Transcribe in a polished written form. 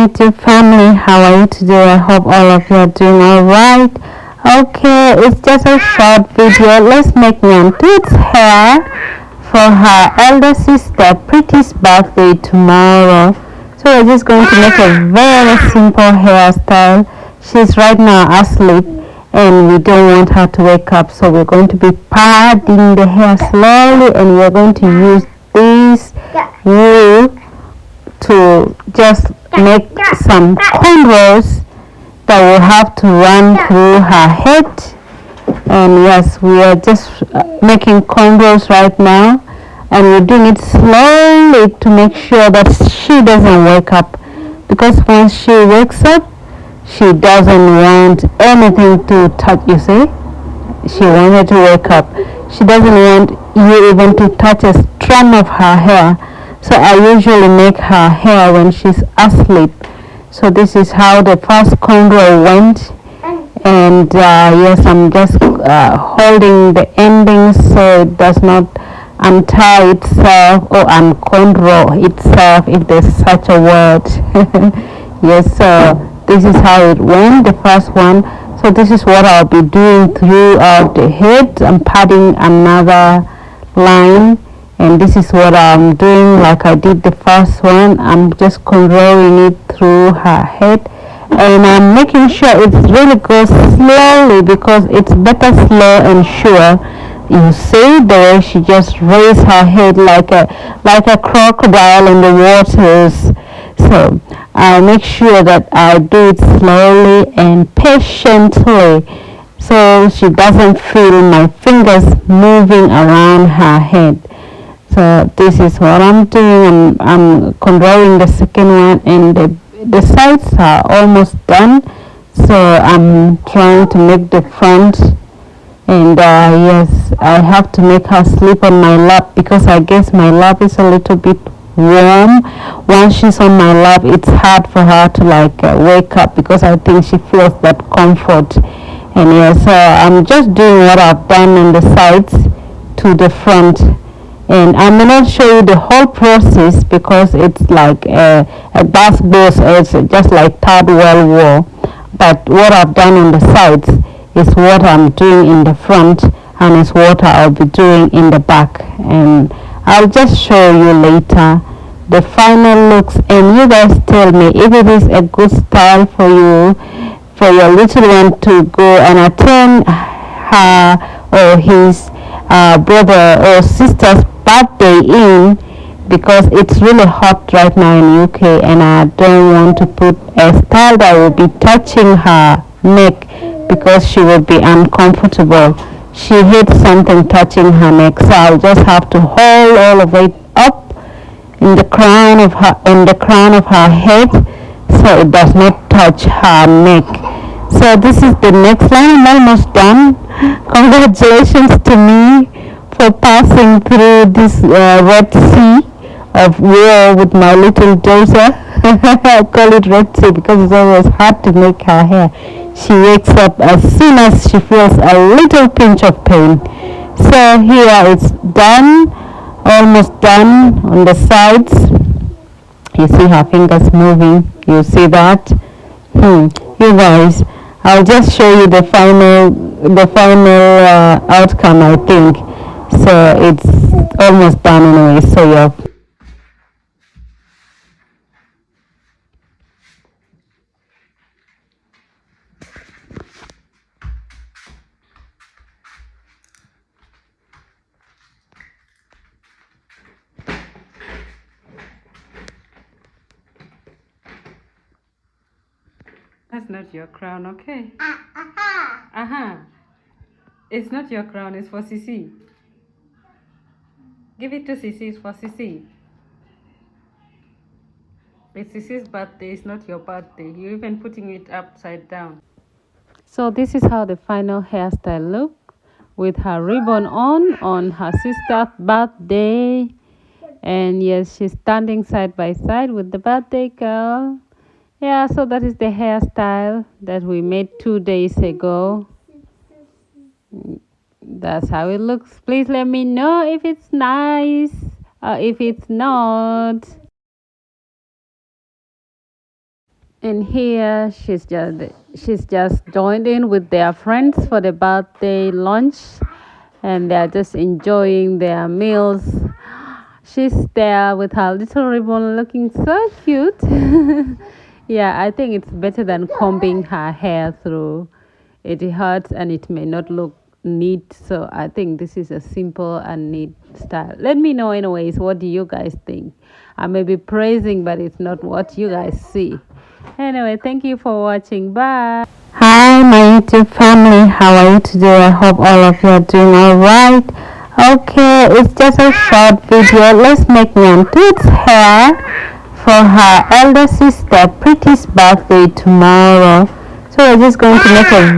YouTube family, how are you today? I hope all of you are doing alright. Okay, it's just a short video. Let's make Nyantu's hair for her elder sister Pretty's birthday tomorrow. So we're just going to make a very simple hairstyle. She's right now asleep and we don't want her to wake up, so we're going to be parting the hair slowly, and we're going to use this wool to just make some cornrows that will have to run through her head. And yes, we are just making cornrows right now, and we're doing it slowly to make sure that she doesn't wake up, because once she wakes up she doesn't want anything to touch. You see, she wanted to wake up. She doesn't want you even to touch a strand of her hair. So I usually make her hair when she's asleep. So this is how the first cornrow went. And yes, I'm just holding the endings so it does not untie itself or uncornrow itself, if there's such a word. Yes, so this is how it went, the first one. So this is what I'll be doing throughout the head. I'm padding another line, and this is what I'm doing like I did the first one. I'm just cornrowing it through her head, and I'm making sure it really goes slowly, because it's better slow and sure. You see the way she just raised her head like a crocodile in the waters. So I make sure that I do it slowly and patiently, so she doesn't feel my fingers moving around her head. So this is what I'm doing. I'm cornrowing the second one, and the sides are almost done. So I'm trying to make the front. And yes, I have to make her sleep on my lap, because I guess my lap is a little bit warm. Once she's on my lap, it's hard for her to wake up, because I think she feels that comfort. And yes, I'm just doing what I've done on the sides to the front. And I may not show you the whole process, because it's like a basketball, so it's just like Third World War. But what I've done on the sides is what I'm doing in the front, and is what I'll be doing in the back. And I'll just show you later the final looks, and you guys tell me if it is a good style for you, for your little one to go and attend her or his brother or sister's birthday in, because it's really hot right now in UK, and I don't want to put a style that will be touching her neck, because she will be uncomfortable. She hates something touching her neck, so I'll just have to hold all of it up in the crown of her head, so it does not touch her neck. So this is the next line. I'm almost done. Congratulations to me for passing through this Red Sea of war with my little daughter. I call it Red Sea because it's always hard to make her hair. She wakes up as soon as she feels a little pinch of pain. So here it's done, almost done on the sides. You see her fingers moving. You see that? You guys, I'll just show you the final outcome, I think. So it's almost done anyway. So yeah. That's not your crown, okay? It's not your crown, it's for Sisi. Give it to Sisi, it's for Sisi. It's Sisi's birthday, it's not your birthday. You're even putting it upside down. So this is how the final hairstyle looks, with her ribbon on her sister's birthday. And yes, she's standing side by side with the birthday girl. Yeah, so that is the hairstyle that we made 2 days ago. That's how it looks. Please let me know if it's nice or if it's not. And here she's just joined in with their friends for the birthday lunch, and they're just enjoying their meals. She's there with her little ribbon looking so cute. Yeah, I think it's better than combing her hair through. It hurts and it may not look neat. So I think this is a simple and neat style. Let me know anyways, what do you guys think? I may be praising, but it's not what you guys see. Anyway, thank you for watching. Bye. Hi, my YouTube family. How are you today? I hope all of you are doing alright. Okay, it's just a short video. Let's make Nyantu's hair for her elder sister Pretty's birthday tomorrow. So we're just going to make a